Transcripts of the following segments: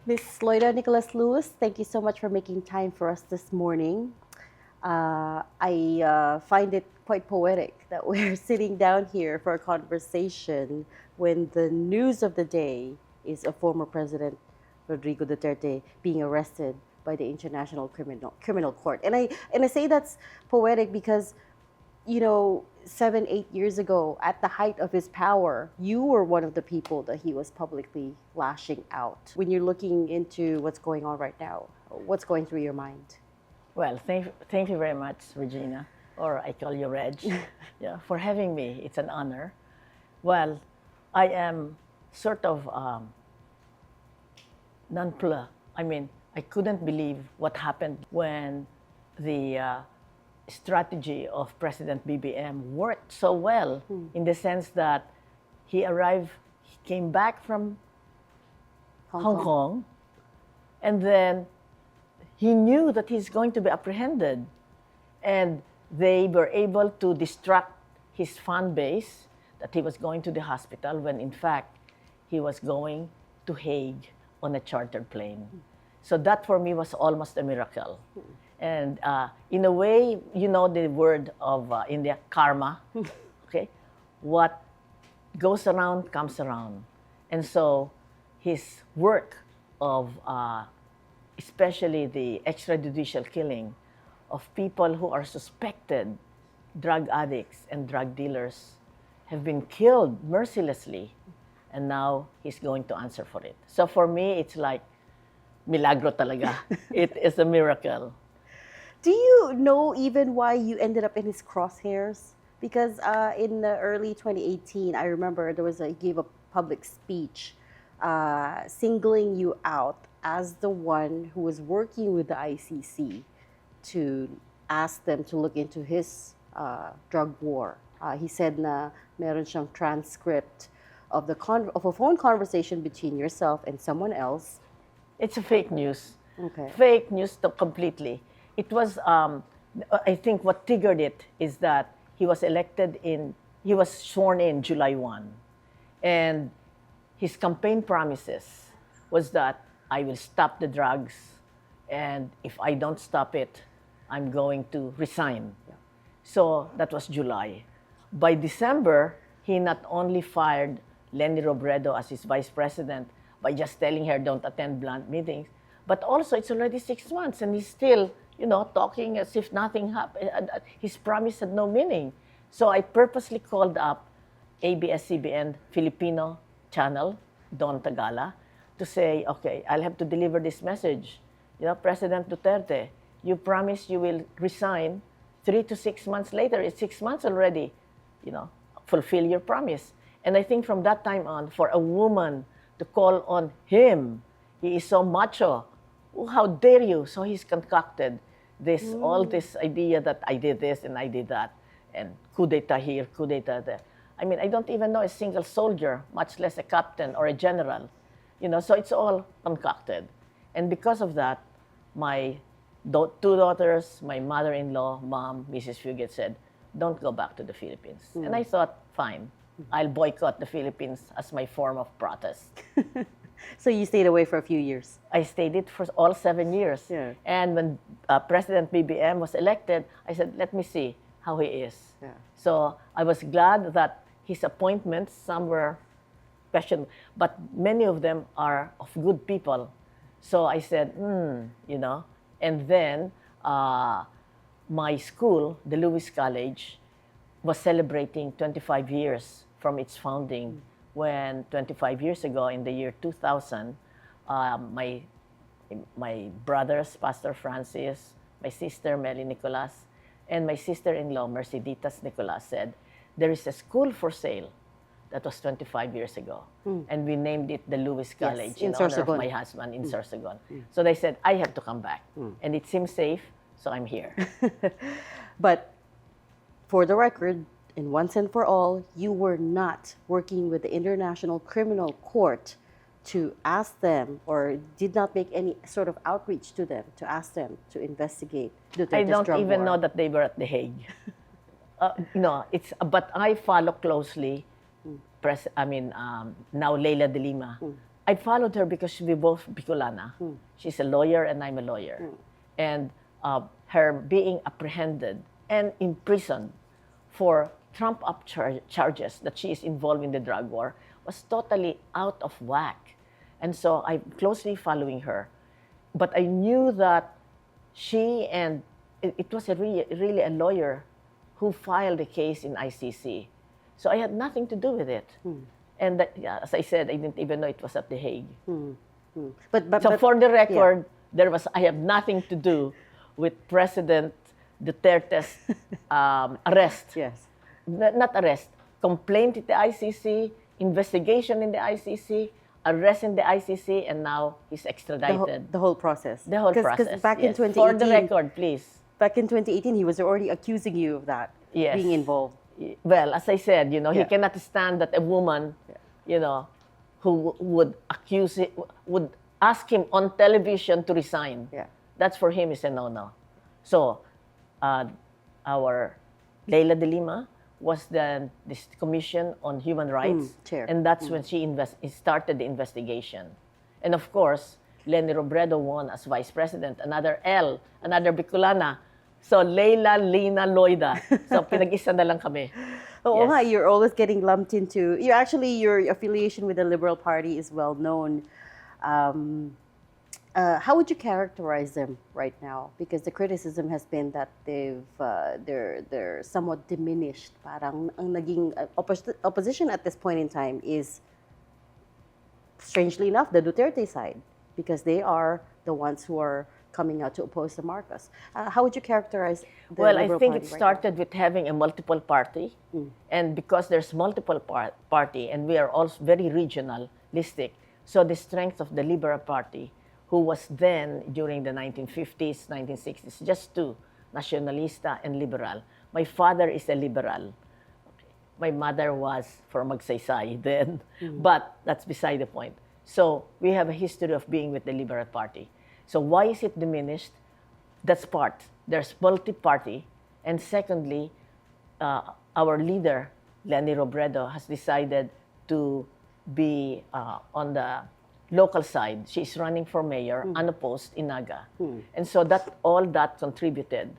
Miss Loida Nicolas-Lewis, thank you so much for making time for us this morning. I find it quite poetic that we're sitting down here for a conversation when the news of the day is a former President Rodrigo Duterte being arrested by the International Criminal Court. And I say that's poetic because 7, 8 years ago, at the height of his power, you were one of the people that he was publicly lashing out. When you're looking into what's going on right now, what's going through your mind? Well, thank you very much, Regina, or I call you Reg, yeah, for having me. It's an honor. Well, I am sort of nonplussed. I mean, I couldn't believe what happened when the strategy of President BBM worked so well in the sense that he came back from Hong Kong, and then he knew that he's going to be apprehended. And they were able to distract his fan base that he was going to the hospital when in fact he was going to Hague on a chartered plane. So that for me was almost a miracle. And in a way, you know the word of India, karma, okay? What goes around comes around. And so his work of especially the extrajudicial killing of people who are suspected drug addicts and drug dealers have been killed mercilessly, and now he's going to answer for it. So for me, it's like milagro talaga. It is a miracle. Do you know even why you ended up in his crosshairs? Because in the early 2018, I remember he gave a public speech singling you out as the one who was working with the ICC to ask them to look into his drug war. He said na meron siyang transcript of a phone conversation between yourself and someone else. It's a fake news. Okay. Fake news completely. It was, I think what triggered it is that he was sworn in July 1. And his campaign promises was that I will stop the drugs, and if I don't stop it, I'm going to resign. Yeah. So that was July. By December, he not only fired Leni Robredo as his vice president by just telling her don't attend blunt meetings, but also it's already 6 months and he's still, talking as if nothing happened. His promise had no meaning. So I purposely called up ABS-CBN Filipino channel, Don Tagala, to say, okay, I'll have to deliver this message. President Duterte, you promised you will resign 3 to 6 months later. It's 6 months already. Fulfill your promise. And I think from that time on, for a woman to call on him, he is so macho. Oh, how dare you? So he's concocted all this idea that I did this and I did that, and coup d'etat here, coup d'etat there. I mean, I don't even know a single soldier, much less a captain or a general. So it's all concocted. And because of that, my 2 daughters, my mother-in-law, mom, Mrs. Fugit said, don't go back to the Philippines. And I thought, fine, I'll boycott the Philippines as my form of protest. So you stayed away for a few years? I stayed it for all 7 years. Yeah. And when President BBM was elected, I said, let me see how he is. Yeah. So I was glad that his appointments, some were questioned, but many of them are of good people. So I said, And then my school, the Lewis College, was celebrating 25 years from its founding, when 25 years ago, in the year 2000, my brothers, Pastor Francis, my sister, Melly Nicolas, and my sister-in-law, Merceditas Nicolas, said, there is a school for sale. That was 25 years ago. And we named it the Lewis College, in honor Sorsogon. of my husband in Sorsogon. So they said, I have to come back. And it seems safe, so I'm here. But for the record, and once and for all, you were not working with the International Criminal Court to ask them, or did not make any sort of outreach to them to ask them to investigate Duterte's I don't drug even war. know that they were at The Hague. But I follow closely, now Leila de Lima. I followed her because we both Bicolana. She's a lawyer and I'm a lawyer. And her being apprehended and imprisoned for trump-up charges that she is involved in the drug war was totally out of whack. And so I'm closely following her. But I knew that she and it was really a lawyer who filed the case in ICC. So I had nothing to do with it. And that, yeah, as I said, I didn't even know it was at The Hague. So for the record, I have nothing to do with President Duterte's arrest. Yes. Not arrest, complaint at the ICC, investigation in the ICC, arrest in the ICC, and now he's extradited. The whole process. The whole process. Because back in 2018, for the record, please. Back in 2018, he was already accusing you of that, being involved. Well, as I said, he cannot stand that a woman, who would would ask him on television to resign. Yeah. That's for him is a no-no. So, our Leila de Lima was this Commission on Human Rights, chair. and that's when she started the investigation. And of course, Leni Robredo won as vice president, another Bicolana. So, Leila, Lina, Loida. So, pinag-isa na lang kami. Oh, yes. You're always getting lumped into. Your affiliation with the Liberal Party is well known. How would you characterize them right now? Because the criticism has been that they're somewhat diminished. Parang ang naging opposition at this point in time is, strangely enough, the Duterte side, because they are the ones who are coming out to oppose the Marcos. How would you characterize the Liberal I think Party it started with having a multiple party. And because there's multiple party, and we are also very regionalistic, so the strength of the Liberal Party, who was then, during the 1950s, 1960s, just two, nacionalista and liberal. My father is a liberal. My mother was for Magsaysay then, but that's beside the point. So we have a history of being with the Liberal Party. So why is it diminished? That's part. There's multi-party. And secondly, our leader, Leni Robredo, has decided to be on the local side. She's running for mayor, unopposed in Naga. And so all that contributed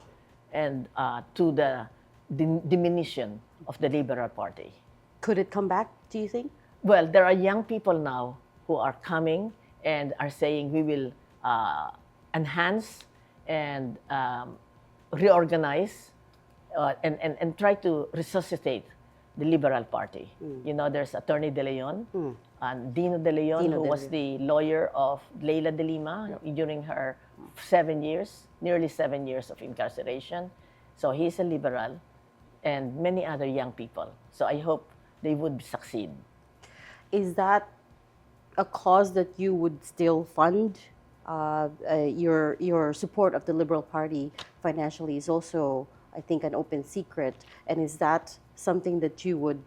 and to the diminution of the Liberal Party. Could it come back, do you think? Well, there are young people now who are coming and are saying we will enhance and reorganize and try to resuscitate the Liberal Party. There's Attorney De Leon and Dino De Leon, who was the lawyer of Leila de Lima during her nearly 7 years of incarceration. So he's a liberal, and many other young people. So I hope they would succeed. Is that a cause that you would still fund? Your support of the Liberal Party financially is also, I think, an open secret. And is that something that you would,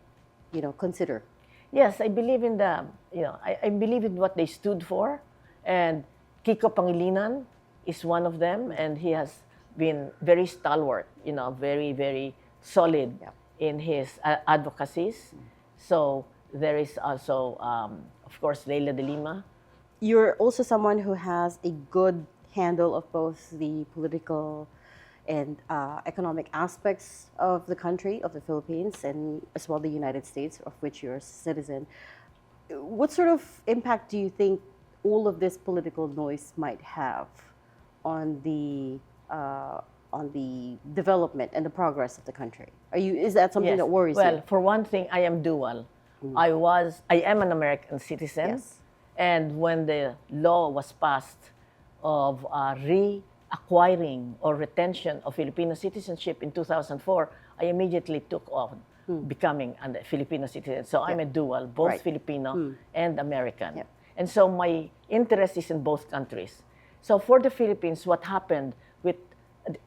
consider? Yes, I believe in I believe in what they stood for. And Kiko Pangilinan is one of them, and he has been very stalwart, very, very solid in his advocacies. So there is also, of course, Leila de Lima. You're also someone who has a good handle of both the political and economic aspects of the country, of the Philippines, and as well the United States, of which you're a citizen. What sort of impact do you think all of this political noise might have on the development and the progress of the country? Is that something that worries you? Well, for one thing, I am dual. I am an American citizen. Yes. And when the law was passed of reacquiring or retention of Filipino citizenship in 2004, I immediately took on becoming a Filipino citizen. So I'm a dual, both Filipino and American. And so my interest is in both countries. So for the Philippines, what happened with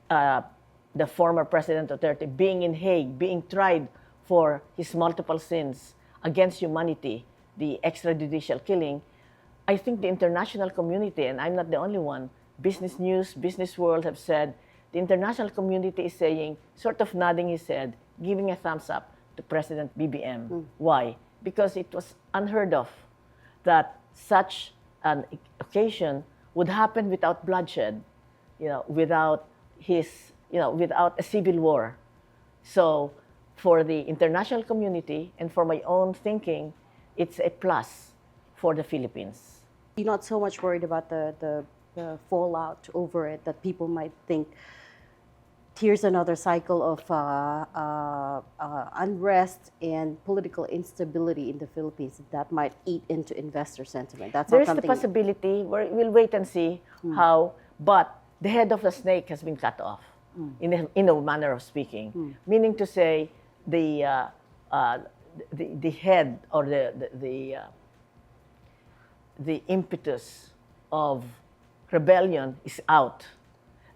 the former President Duterte being in Hague, being tried for his multiple sins against humanity, the extrajudicial killing, I think the international community, and I'm not the only one, Business News, Business World have said, the international community is saying, sort of nodding his head, giving a thumbs up to President BBM. Why? Because it was unheard of that such an occasion would happen without bloodshed, without without a civil war. So for the international community and for my own thinking, it's a plus for the Philippines. You're not so much worried about the fallout over it, that people might think here's another cycle of unrest and political instability in the Philippines that might eat into investor sentiment. That's There's not the something. possibility. We'll wait and see how. But the head of the snake has been cut off, in a manner of speaking, meaning to say the head or the impetus of rebellion is out.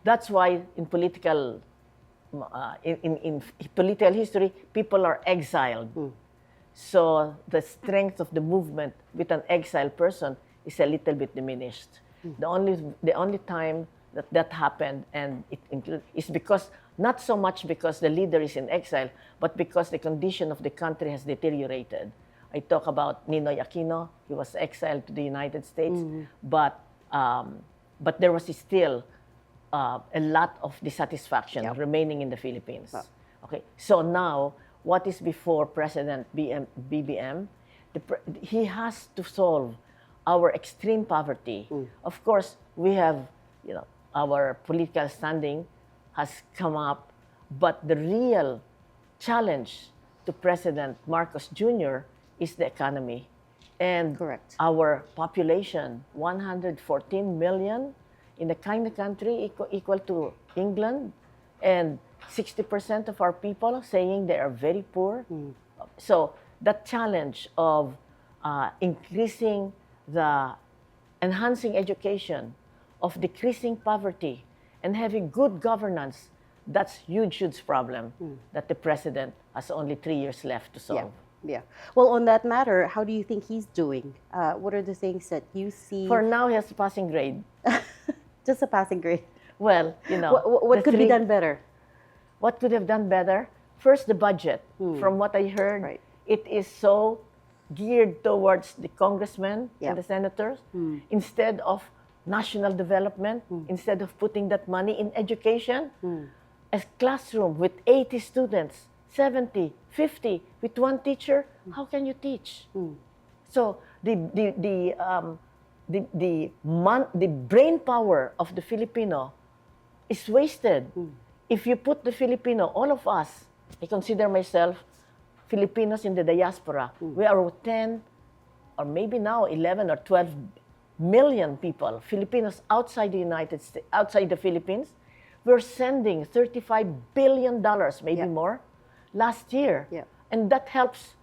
That's why in political history, people are exiled. So the strength of the movement with an exiled person is a little bit diminished. The only time that happened, and is because not so much because the leader is in exile, but because the condition of the country has deteriorated. I talk about Ninoy Aquino. He was exiled to the United States, but there was still a lot of dissatisfaction remaining in the Philippines. Okay, so now what is before President BBM? He has to solve our extreme poverty. Of course, we have, our political standing has come up, but the real challenge to President Marcos Jr. is the economy. And Correct. our population, 114 million, in the kind of country equal to England, and 60% of our people saying they are very poor. So that challenge of enhancing education, of decreasing poverty, and having good governance, that's huge problem that the president has only 3 years left to solve. Yeah. Well, on that matter, how do you think he's doing? What are the things that you see? For now, he has a passing grade. Just a passing grade. Well, What could be done better? What could have done better? First, the budget. From what I heard, it is so geared towards the congressmen and the senators instead of national development, instead of putting that money in education. A classroom with 80 students, 70, 50, with one teacher, how can you teach? So the brain power of the Filipino is wasted. If you put the Filipino, all of us, I consider myself Filipinos in the diaspora, we are 10 or maybe now 11 or 12 million people, Filipinos outside the United States, outside the Philippines. We're sending $35 billion, maybe more, last year. And that helps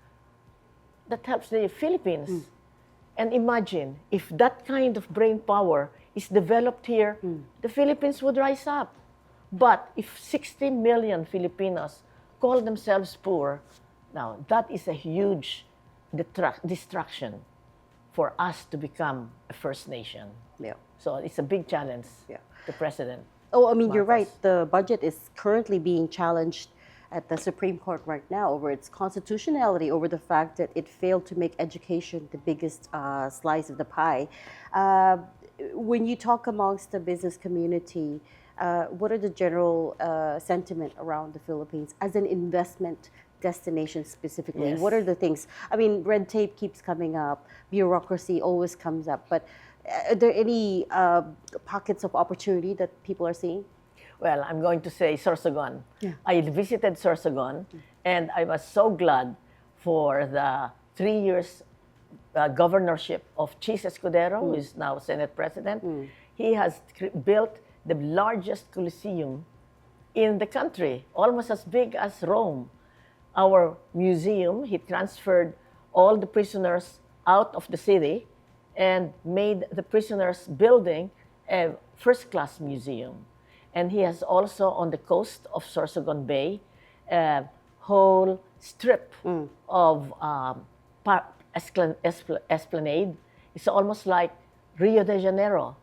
the Philippines. And imagine, if that kind of brain power is developed here, the Philippines would rise up. But if 60 million Filipinos call themselves poor, now that is a huge distraction for us to become a First Nation. So it's a big challenge to President. Oh, I mean, you're right. Marcos. The budget is currently being challenged at the Supreme Court right now over its constitutionality, over the fact that it failed to make education the biggest slice of the pie. When you talk amongst the business community, what are the general sentiment around the Philippines as an investment destination specifically? Yes. What are the things? I mean, red tape keeps coming up, bureaucracy always comes up, but are there any pockets of opportunity that people are seeing? Well, I'm going to say Sorsogon. I visited Sorsogon, and I was so glad for the 3 years governorship of Chis Escudero, who is now Senate President. He has built the largest coliseum in the country, almost as big as Rome. Our museum, he transferred all the prisoners out of the city and made the prisoners' building a first-class museum. And he has also, on the coast of Sorsogon Bay, a whole strip of esplanade. It's almost like Rio de Janeiro.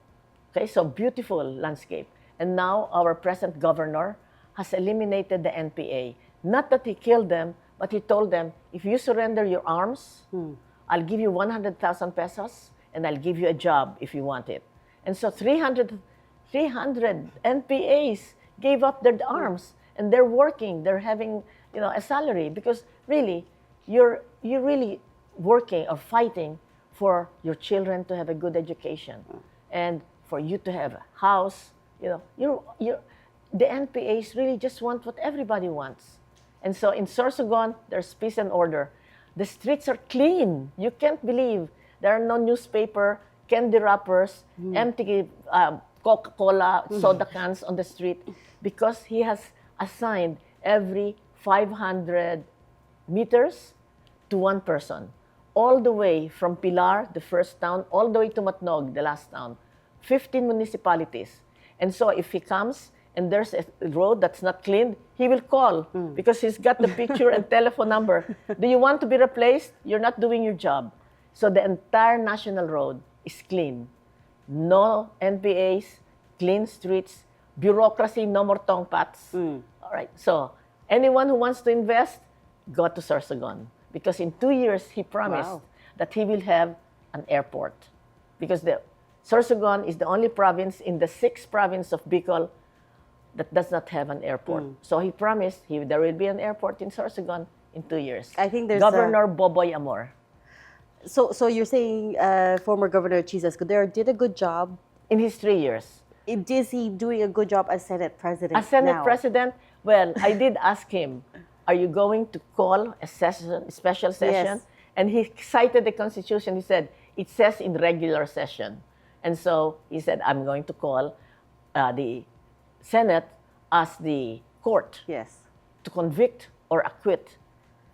Okay, so beautiful landscape. And now our present governor has eliminated the NPA. Not that he killed them, but he told them, if you surrender your arms, I'll give you 100,000 pesos, and I'll give you a job if you want it. And so 300 NPAs gave up their arms, and they're working. They're having, a salary, because really, you're really working or fighting for your children to have a good education, and for you to have a house. The NPAs really just want what everybody wants. And so in Sorsogon, there's peace and order. The streets are clean. You can't believe there are no newspaper, candy wrappers, empty Coca-Cola, soda cans on the street, because he has assigned every 500 meters to one person, all the way from Pilar, the first town, all the way to Matnog, the last town, 15 municipalities. And so if he comes and there's a road that's not cleaned, he will call, because he's got the picture and telephone number. Do you want to be replaced? You're not doing your job. So the entire national road is clean. No NPAs, clean streets, bureaucracy, no more tongpats. All right. So anyone who wants to invest, go to Sorsogon. Because in 2 years, he promised that he will have an airport. Because the Sorsogon is the only province in the 6th province of Bicol that does not have an airport. So he promised there will be an airport in Sorsogon in 2 years. I think there's Governor Boboy Amor. So you're saying former Governor Chis Escudero did a good job. In his 3 years. Is he doing a good job as Senate President As Senate now? President, well, I did ask him, are you going to call a special session? Yes. And he cited the Constitution. He said, it says in regular session. And so he said, I'm going to call the Senate as the court Yes. to convict or acquit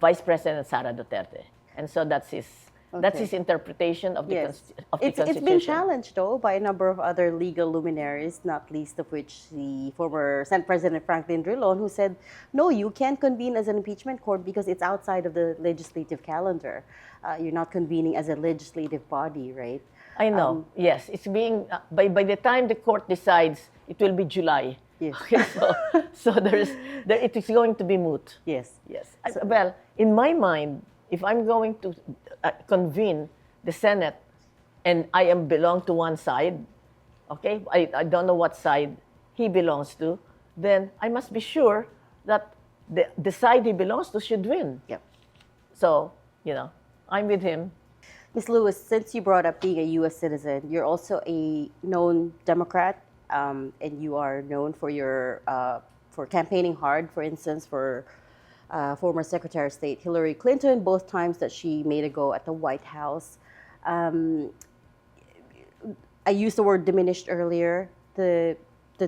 Vice President Sara Duterte. And so that's his interpretation of the, Yes. of the Constitution. It's been challenged, though, by a number of other legal luminaries, not least of which the former Senate President Franklin Drilon, who said, no, you can't convene as an impeachment court because it's outside of the legislative calendar. You're not convening as a legislative body, right? I know, yes. It's being, by the time the court decides, it will be July. Yes. Okay, so it is going to be moot. Yes. Yes. Well, in my mind, if I'm going to convene the Senate and I belong to one side, okay, I don't know what side he belongs to, then I must be sure that the side he belongs to should win. Yep. So, I'm with him. Ms. Lewis, since you brought up being a U.S. citizen, you're also a known Democrat, and you are known for your for campaigning hard, for instance, for former Secretary of State Hillary Clinton, both times that she made a go at the White House. I used the word diminished earlier. The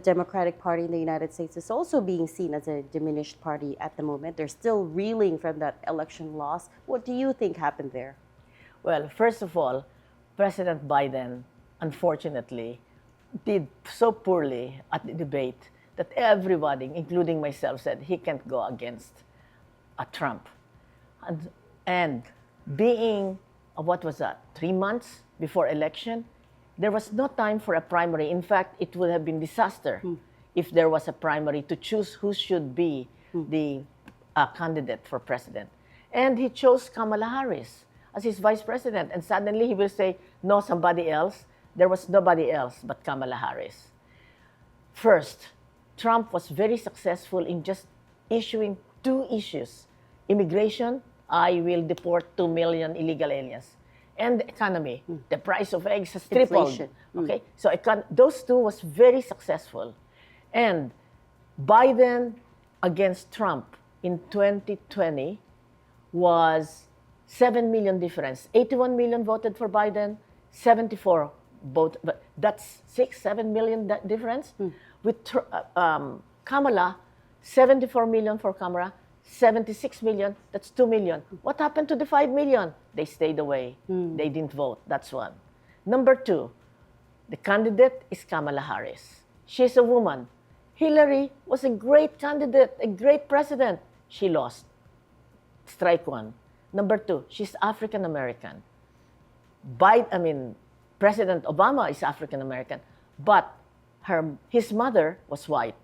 Democratic Party in the United States is also being seen as a diminished party at the moment. They're still reeling from that election loss. What do you think happened there? Well, first of all, President Biden, unfortunately, did so poorly at the debate that everybody, including myself, said he can't go against Trump. And being, what was that, 3 months before election, there was no time for a primary. In fact, it would have been disaster if there was a primary to choose who should be the candidate for president. And he chose Kamala Harris as his vice president. And suddenly he will say, no, somebody else. There was nobody else but Kamala Harris. First, Trump was very successful in just issuing 2 issues. Immigration, I will deport 2 million illegal aliens. And the economy, the price of eggs has tripled. Inflation. Okay, so those 2 was very successful. And Biden against Trump in 2020 was 7 million difference. 81 million voted for Biden, 74 voted, but that's 7 million difference. With Kamala, 74 million for Kamala, 76 million, that's 2 million. What happened to the 5 million? They stayed away. They didn't vote. That's one. Number 2, the candidate is Kamala Harris. She's a woman. Hillary was a great candidate, a great president. She lost. Strike 1. Number 2, she's African American. President Obama is African American, but his mother was white,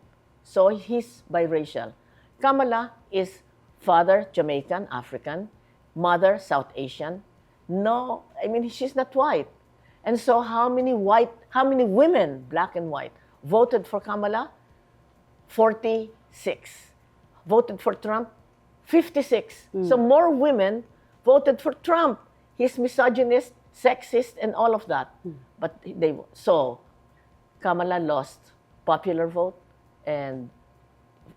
so he's biracial. Kamala is father Jamaican, African, mother South Asian. No, she's not white. And so how many women, black and white, voted for Kamala? 46. Voted for Trump? 56. So more women voted for Trump. He's misogynist, sexist, and all of that. But so Kamala lost popular vote and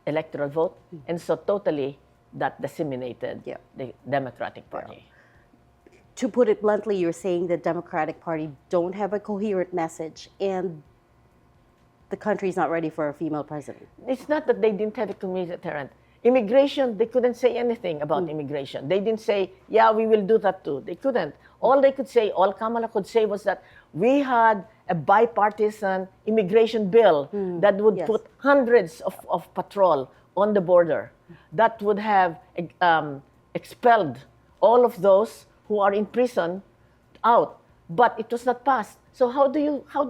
electoral vote, and so totally that disseminated the Democratic Party. To put it bluntly, you're saying the Democratic Party don't have a coherent message, and the country is not ready for a female president. It's not that they didn't have a coherent. Immigration, they couldn't say anything about immigration. They didn't say, yeah, we will do that too. They couldn't. All they could say, all Kamala could say was that we had a bipartisan immigration bill that would put hundreds of patrol on the border, that would have expelled all of those who are in prison out. But it was not passed. So how do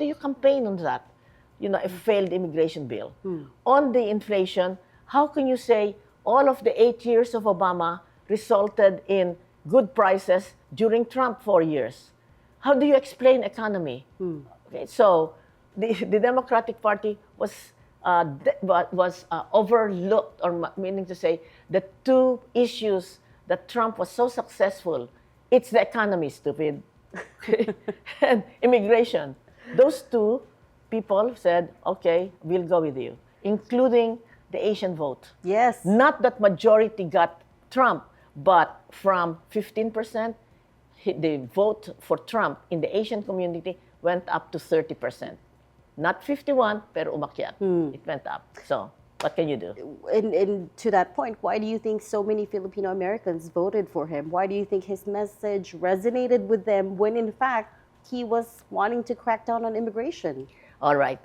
you campaign on that? A failed immigration bill. On the inflation, how can you say all of the 8 years of Obama resulted in good prices during Trump 4 years? How do you explain economy? Okay, so the Democratic Party was overlooked, or meaning to say, the two issues that Trump was so successful, it's the economy, stupid, and immigration. Those two people said, okay, we'll go with you, including the Asian vote. Yes. Not that majority got Trump, but from 15%, the vote for Trump in the Asian community went up to 30%. Not 51, pero umakyat. It went up. So, what can you do? And to that point, why do you think so many Filipino-Americans voted for him? Why do you think his message resonated with them when, in fact, he was wanting to crack down on immigration? All right.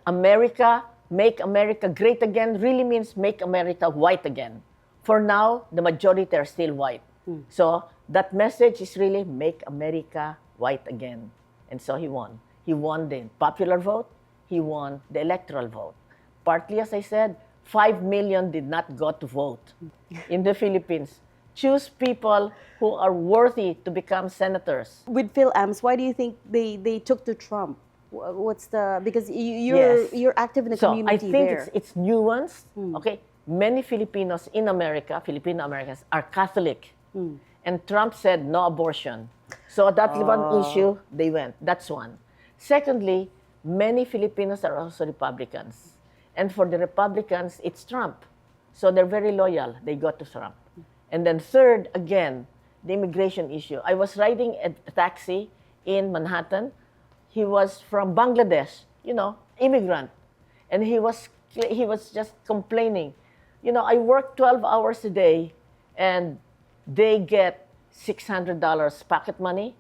Make America great again really means make America white again. For now, the majority are still white. So that message is really make America white again. And so he won. He won the popular vote. He won the electoral vote. Partly, as I said, 5 million did not go to vote in the Philippines. Choose people who are worthy to become senators. With Phil-Ams, why do you think they took to Trump? Because you're active in the community I think there. it's nuanced. Okay, many Filipinos in America, Filipino-Americans, are Catholic, and Trump said no abortion. So that one issue, they went. That's one. Secondly, many Filipinos are also Republicans, and for the Republicans, it's Trump. So they're very loyal. They go to Trump. And then third, again, the immigration issue. I was riding a taxi in Manhattan. He was from Bangladesh, immigrant. And he was just complaining. I work 12 hours a day, and they get $600 pocket money,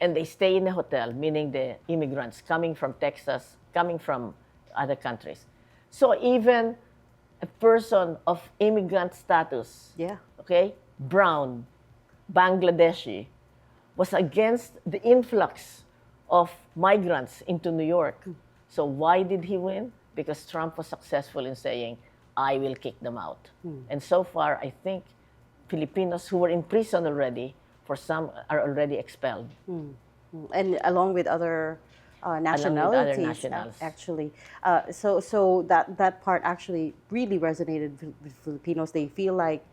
and they stay in a hotel, meaning the immigrants coming from Texas, coming from other countries. So even a person of immigrant status, okay, brown, Bangladeshi, was against the influx of migrants into New York. So why did he win? Because Trump was successful in saying, I will kick them out. And so far, I think Filipinos who were in prison already, for some, are already expelled. And along with other nationalities, other nationals. Actually. So that part actually really resonated with Filipinos. They feel like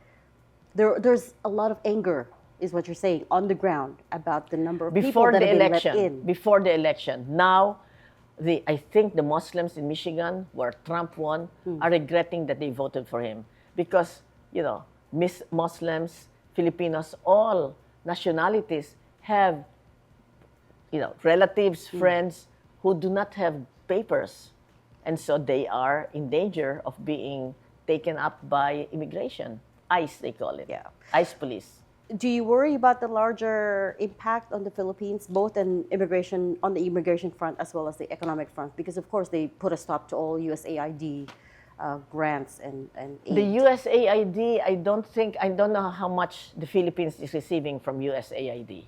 there's a lot of anger, is what you're saying, on the ground about the number of people that have been let in. Before the election. Now, I think the Muslims in Michigan, where Trump won, are regretting that they voted for him. Because, Muslims, Filipinos, all nationalities have, relatives, friends who do not have papers. And so they are in danger of being taken up by immigration. ICE, they call it. ICE police. Do you worry about the larger impact on the Philippines, both on the immigration front as well as the economic front? Because of course they put a stop to all USAID grants and aid. The USAID, I don't know how much the Philippines is receiving from USAID.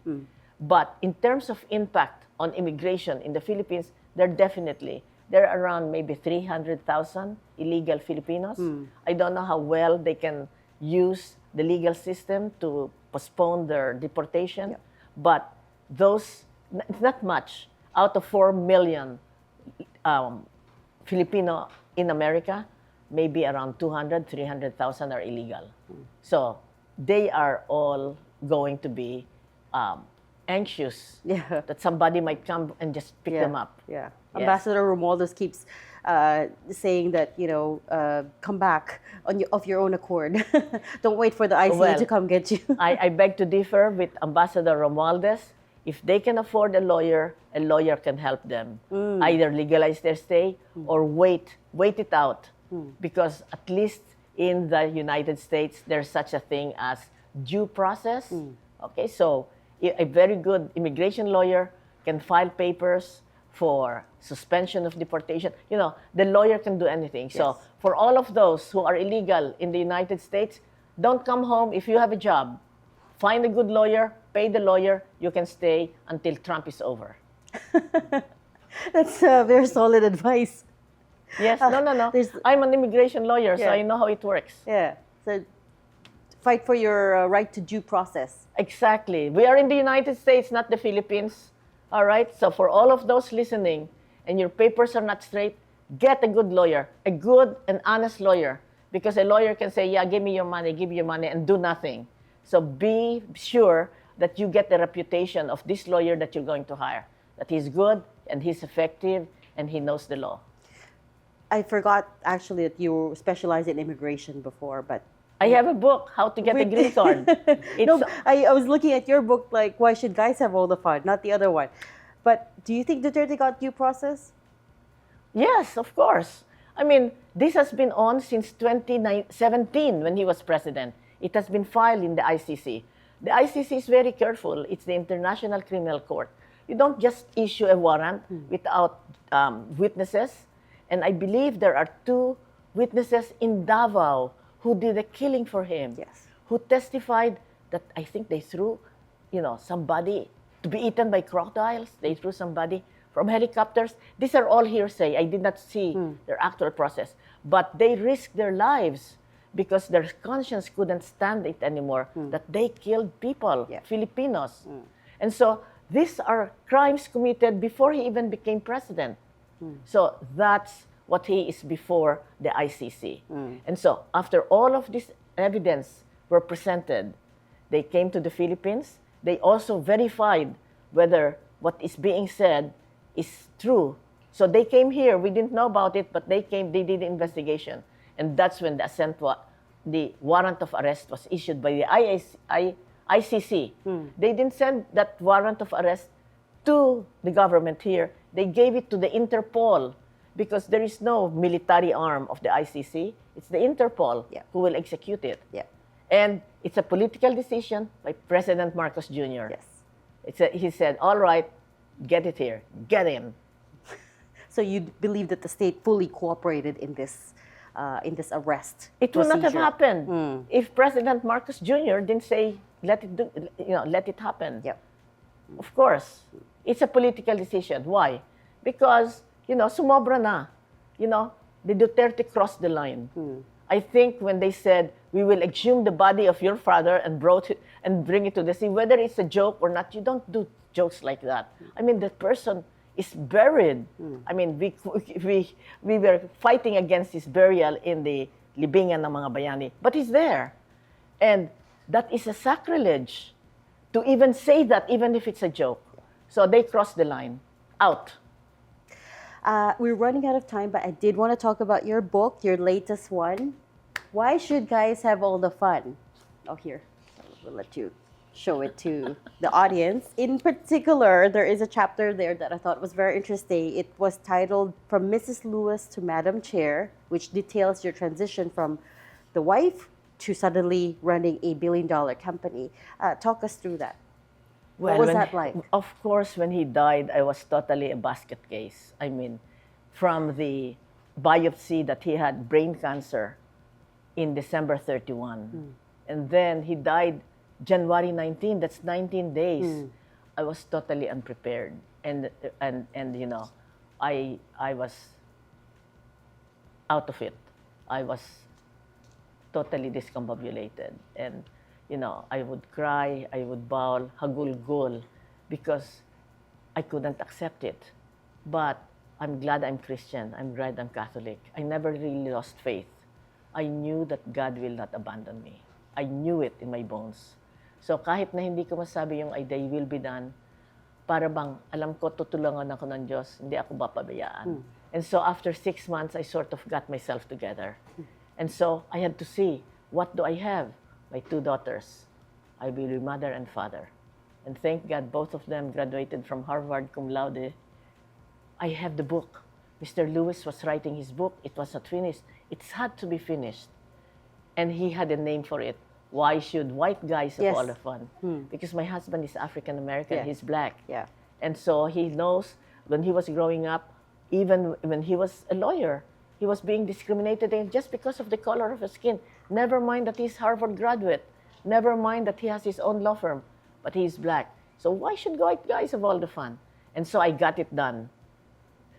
But in terms of impact on immigration in the Philippines, there are around maybe 300,000 illegal Filipinos. I don't know how well they can use the legal system to postpone their deportation, but it's not much. out of 4 million Filipino in America, maybe around 200, 300,000 are illegal. So they are all going to be anxious Yeah. that somebody might come and just pick them up. Yeah. Yes. Ambassador Romualdez keeps saying that, come back of your own accord. Don't wait for the ICE Well, to come get you. I beg to differ with Ambassador Romualdez. If they can afford a lawyer can help them. Either legalize their stay or wait it out. Because at least in the United States, there's such a thing as due process. Okay, so a very good immigration lawyer can file papers for suspension of deportation. The lawyer can do anything. So Yes. for all of those who are illegal in the United States, don't come home if you have a job. Find a good lawyer, pay the lawyer, you can stay until Trump is over. That's very solid advice. Yes, no. there's- I'm an immigration lawyer, so Yeah. I know how it works. Yeah. So fight for your right to due process. Exactly. We are in the United States, not the Philippines. All right? So for all of those listening and your papers are not straight, get a good lawyer, a good and honest lawyer. Because a lawyer can say, yeah, give me your money, and do nothing. So be sure that you get the reputation of this lawyer that you're going to hire, that he's good and he's effective and he knows the law. I forgot actually that you specialized in immigration before, but I have a book, How to Get a Green Card. no, I was looking at your book like, why should guys have all the fun, not the other one. But do you think Duterte got due process? Yes, of course. I mean, this has been on since 2017 when he was president. It has been filed in the ICC. The ICC is very careful. It's the International Criminal Court. You don't just issue a warrant without witnesses. And I believe there are 2 witnesses in Davao who did a killing for him. Yes. Who testified that I think they threw, somebody to be eaten by crocodiles. They threw somebody from helicopters. These are all hearsay. I did not see their actual process. But they risked their lives because their conscience couldn't stand it anymore, that they killed people, Yeah. Filipinos. And so these are crimes committed before he even became president. So that's what he is before the ICC. And so after all of this evidence were presented, they came to the Philippines. They also verified whether what is being said is true. So they came here. We didn't know about it, but they came, they did the investigation. And that's when the warrant of arrest was issued by the ICC. They didn't send that warrant of arrest to the government here. They gave it to the Interpol because there is no military arm of the ICC. It's the Interpol Yeah. who will execute it. Yeah. And it's a political decision by President Marcos Jr. Yes. He said, all right, get it here. Get him. So you believe that the state fully cooperated in this arrest? It would not have procedure? happened if President Marcos Jr. didn't say, let it happen. Yep. Of course, it's a political decision. Why? Because, sumobra na. The Duterte crossed the line. I think when they said, we will exhume the body of your father and bring it to the sea, whether it's a joke or not, you don't do jokes like that. I mean, the person is buried. I mean, we were fighting against his burial in the libingan ng mga bayani, but he's there. And that is a sacrilege to even say that, even if it's a joke. So they crossed the line. Out. We're running out of time, but I did want to talk about your book, your latest one. Why should guys have all the fun? Oh, here. We'll let you show it to the audience. In particular, there is a chapter there that I thought was very interesting. It was titled From Mrs. Lewis to Madam Chair, which details your transition from the wife to suddenly running a billion-dollar company. Talk us through that. What was that like? Of course, when he died, I was totally a basket case. I mean, from the biopsy that he had brain cancer in December 31. And then he died January 19, that's 19 days. I was totally unprepared. And I was out of it. I was totally discombobulated. And, I would cry, I would bawl, hagulgul, because I couldn't accept it. But I'm glad I'm Christian. I'm glad I'm Catholic. I never really lost faith. I knew that God will not abandon me. I knew it in my bones. So kahit na hindi ko masabi yung thy will be done, para bang alam ko tutulungan ako ng Diyos, hindi ako papabayaan. And so after 6 months, I sort of got myself together. And so I had to see, what do I have? My 2 daughters. I will be mother and father. And thank God, both of them graduated from Harvard cum laude. I have the book. Mr. Lewis was writing his book. It was not finished. It had to be finished. And he had a name for it. Why should white guys have all the fun? Because my husband is African-American. He's black. And so he knows when he was growing up, even when he was a lawyer, he was being discriminated against just because of the color of his skin. Never mind that he's Harvard graduate. Never mind that he has his own law firm. But he's black. So why should white guys have all the fun? And so I got it done.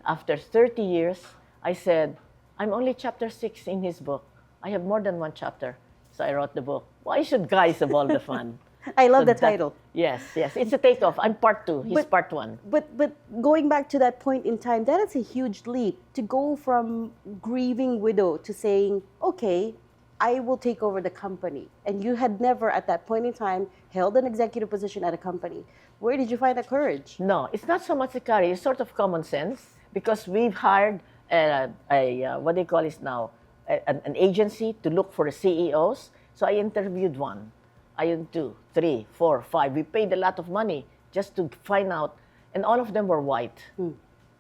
After 30 years, I said, I'm only chapter 6 in his book. I have more than 1 chapter. So I wrote the book. Why should guys have all the fun? I love the title. Yes. It's a takeoff. I'm part 2. He's part 1. But going back to that point in time, that is a huge leap to go from grieving widow to saying, okay, I will take over the company. And you had never at that point in time held an executive position at a company. Where did you find that courage? No, it's not so much a courage. It's sort of common sense because we've hired what do you call it now? An agency to look for the CEOs. So I interviewed 1. I had 2, 3, 4, 5. We paid a lot of money just to find out, and all of them were white.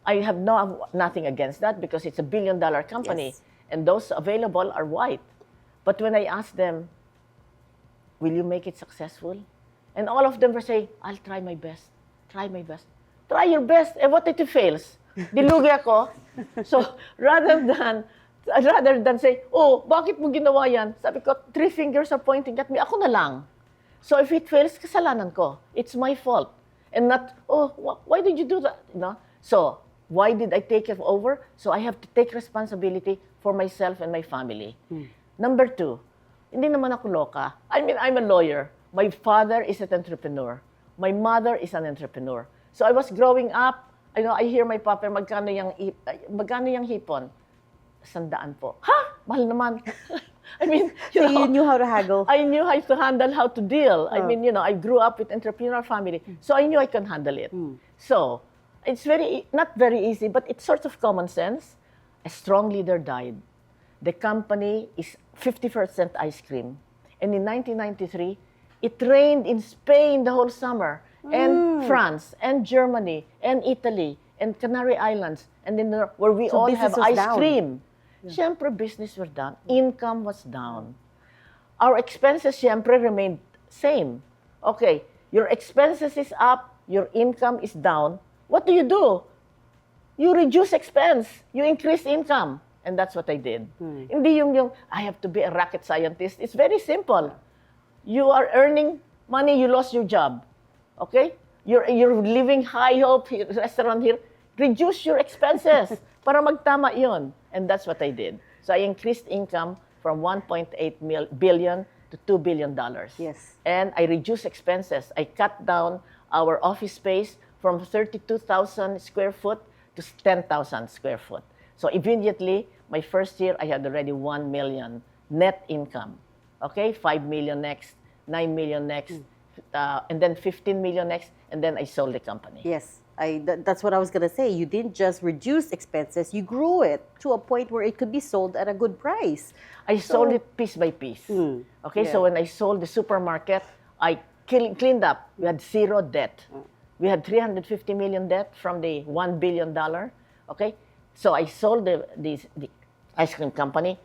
I have nothing against that because it's a $1 billion company, and those available are white. But when I asked them, will you make it successful? And all of them were saying, I'll try my best. Try my best. Try your best. And what if it fails? Dilugi ako. So rather than say, oh, bakit mo ginawa yan? Sabi ko, 3 fingers are pointing at me. Ako na lang. So if it fails, kasalanan ko. It's my fault. And not, oh, why did you do that? You know? So why did I take it over? So I have to take responsibility for myself and my family. Number 2, hindi naman ako loka. I mean, I'm a lawyer. My father is an entrepreneur. My mother is an entrepreneur. So I was growing up, I hear my papa, magkano yung hipon? 100 po. Ha? Mahal naman. I mean, So you knew how to haggle. I knew how to handle, how to deal. I mean, I grew up with entrepreneurial family, so I knew I can handle it. So it's not very easy, but it's sort of common sense. A strong leader died. The company is 50% ice cream. And in 1993, it rained in Spain the whole summer, and France, and Germany, and Italy, and Canary Islands, and then where we all have ice cream. Siyempre, business was down. Income was down. Our expenses, siyempre, remained same. Okay, your expenses is up, your income is down. What do? You reduce expense. You increase income. And that's what I did. Hindi yung, I have to be a rocket scientist. It's very simple. You are earning money, you lost your job. Okay? You're living high hope restaurant here. Reduce your expenses para magtama yun. And that's what I did. So I increased income from 1.8 billion to $2 billion. Yes. And I reduced expenses. I cut down our office space from 32,000 square foot to 10,000 square foot. So immediately, my first year, I had already 1 million net income. Okay, 5 million next, 9 million next, and then 15 million next, and then I sold the company. Yes, that's what I was going to say. You didn't just reduce expenses, you grew it to a point where it could be sold at a good price. I sold it piece by piece. Okay, so when I sold the supermarket, I cleaned up. We had 0 debt. We had 350 million debt from the $1 billion. Okay, so I sold the ice cream company,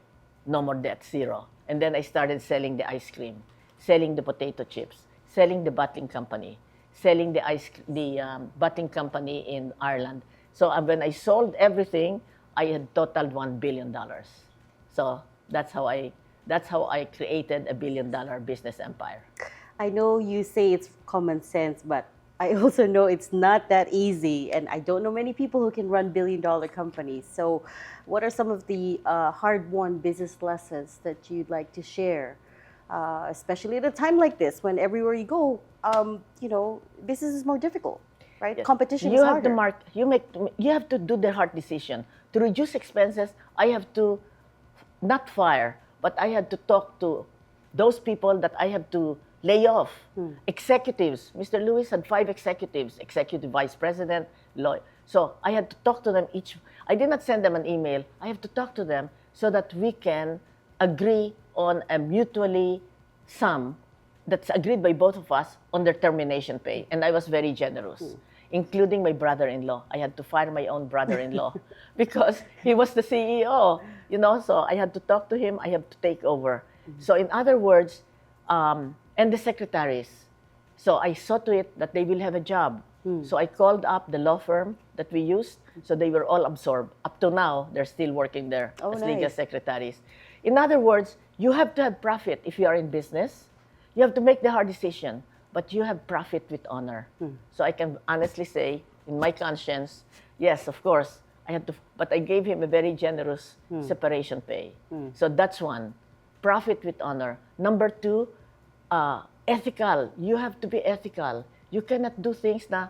no more debt, 0. And then I started selling the ice cream, selling the potato chips, selling the bottling company, selling the bottling company in Ireland. So when I sold everything, I had totaled $1 billion. So that's how I created a $1 billion business empire. I know you say it's common sense, but I also know it's not that easy, and I don't know many people who can run billion-dollar companies. So what are some of the hard-won business lessons that you'd like to share, especially at a time like this when everywhere you go, business is more difficult, right? Yes. Competition you is have harder. you have to do the hard decision. To reduce expenses, I have to not fire, but I had to talk to those people that I have to lay off. Executives. Mr. Lewis had 5 executives, executive vice president, lawyer. So I had to talk to them each. I did not send them an email. I have to talk to them so that we can agree on a mutually sum that's agreed by both of us on their termination pay. And I was very generous, including my brother-in-law. I had to fire my own brother-in-law because he was the CEO, so I had to talk to him. I have to take over. So in other words, and the secretaries. So I saw to it that they will have a job. So I called up the law firm that we used. So they were all absorbed. Up to now, they're still working there as legal nice. secretaries. In other words, you have to have profit if you are in business. You have to make the hard decision, but you have profit with honor. So I can honestly say, in my conscience, yes, of course, but I gave him a very generous separation pay. So that's one, profit with honor. Number 2, ethical. You have to be ethical. You cannot do things na,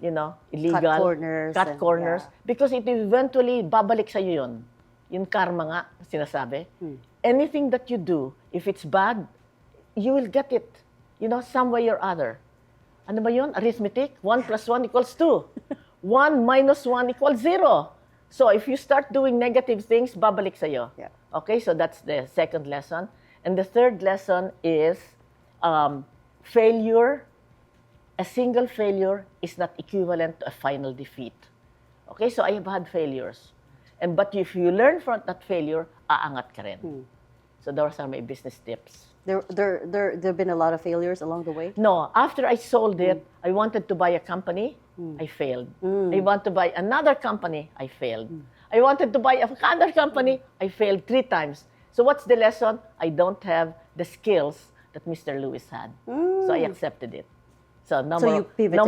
illegal. Cut corners. Cut corners. Because it eventually, babalik sa'yo yun. Yung karma nga, sinasabi. Anything that you do, if it's bad, you will get it, some way or other. Ano ba yun? Arithmetic? 1 plus 1 equals 2. 1 minus 1 equals 0. So if you start doing negative things, babalik sa'yo. Yeah. Okay, so that's the second lesson. And the third lesson is failure. A single failure is not equivalent to a final defeat. Okay, so I have had failures. But if you learn from that failure, aangat ka rin. So those are my business tips. There have been a lot of failures along the way. No, after I sold it, I wanted to buy a company. I failed. I want to buy another company. I failed. I wanted to buy another company. I failed 3 times. So what's the lesson? I don't have the skills that Mr. Lewis had. So I accepted it. So no So more, you pivoted.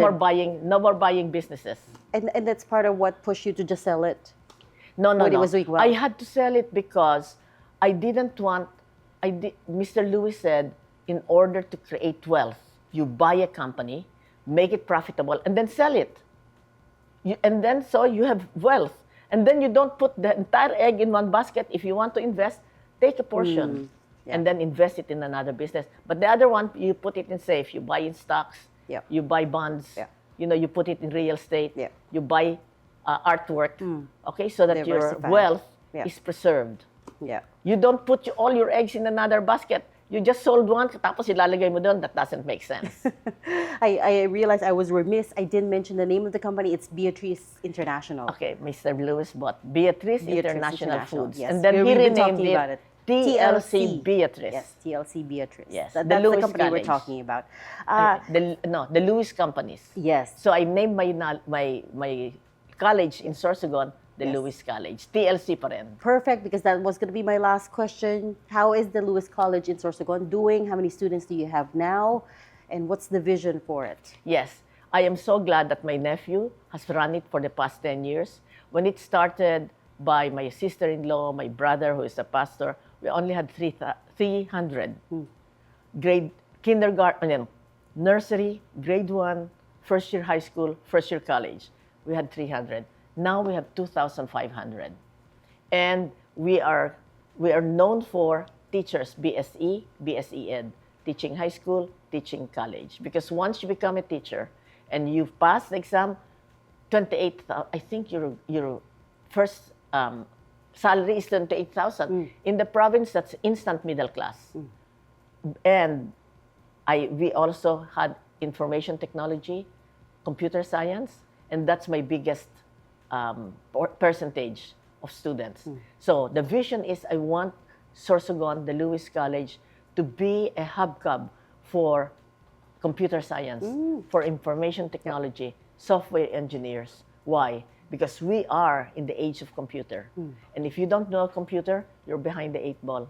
no more buying businesses. And that's part of what pushed you to just sell it. No. When it was doing well. I had to sell it because I didn't want. Mr. Lewis said, in order to create wealth, you buy a company, make it profitable, and then sell it. And then so you have wealth. And then you don't put the entire egg in one basket. If you want to invest, take a portion and then invest it in another business. But the other one, you put it in safe. You buy in stocks. Yep. You buy bonds. Yep. You put it in real estate. Yep. You buy artwork. Okay, so that your Diversify. wealth Yep. is preserved. Yeah. You don't put all your eggs in another basket. You just sold one, tapos ilalagay mo doon. That doesn't make sense. I realized I was remiss. I didn't mention the name of the company. It's Beatrice International. Okay, Mr. Lewis bought Beatrice International Foods. Yes. And then We've he been renamed talking about it TLC Beatrice. Yes, TLC Beatrice. Yes, That's the the Lewis company we're College. talking about. The Lewis companies. Yes. So I named my college in Sorsogon the Yes. Lewis College. TLC pa rin. Perfect, because that was going to be my last question. How is the Lewis College in Sorsogon doing? How many students do you have now? And what's the vision for it? Yes, I am so glad that my nephew has run it for the past 10 years. When it started by my sister-in-law, my brother, who is a pastor, we only had 300 grade kindergarten, nursery, grade 1, first year high school, first year college. We had 300. Now we have 2,500. And we are known for teachers, BSE, BSE Ed, teaching high school, teaching college. Because once you become a teacher and you've passed the exam, 28,000, I think your first salary is 28,000. In the province, that's instant middle class. And we also had information technology, computer science, and that's my biggest percentage of students. So the vision is I want Sorsogon, the Lewis College, to be a hub for computer science, for information technology, software engineers. Why? Because we are in the age of computer. And if you don't know a computer, you're behind the 8 ball.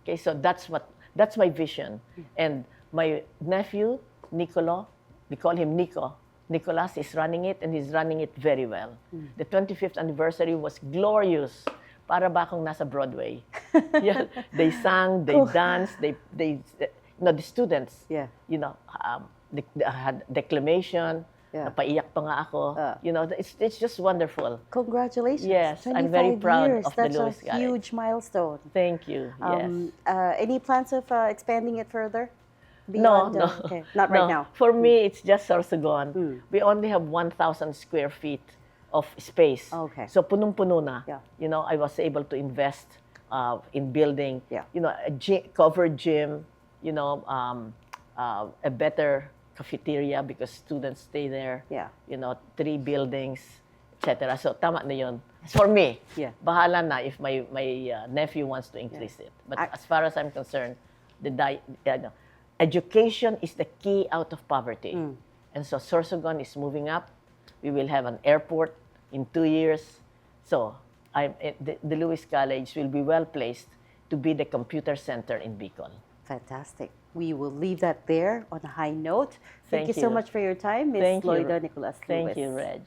Okay, so that's my vision. And my nephew, Nicolas, we call him Nico. Nicolas is running it, and he's running it very well. The 25th anniversary was glorious. Para ba akong nasa Broadway? Yeah, they sang, they danced, the students, Yeah. they had declamation. Yeah. Napaiyak pa nga ako. You know, it's just wonderful. Congratulations. Yes, I'm very 25 proud years. of the That's Lewis a College. huge milestone. Thank you. Yes. Any plans of expanding it further? No, Beyond, no. Okay. Not right No. now. For me, it's just Sorsogon. We only have 1,000 square feet of space. Okay. So punong-puno na. Yeah. You know, I was able to invest in building, Yeah. you know, a covered gym, you know, a better cafeteria because students stay there. Yeah. You know, 3 buildings, etc. So tama na yun. For me, Yeah. bahala na if my nephew wants to increase it. But as far as I'm concerned, education is the key out of poverty. And so Sorsogon is moving up. We will have an airport in 2 years. So the Lewis College will be well placed to be the computer center in Bicol. Fantastic. We will leave that there on a high note. Thank you so you. much for your time, Ms. Thank you. Loida Nicolas-Lewis. Thank you, Reg.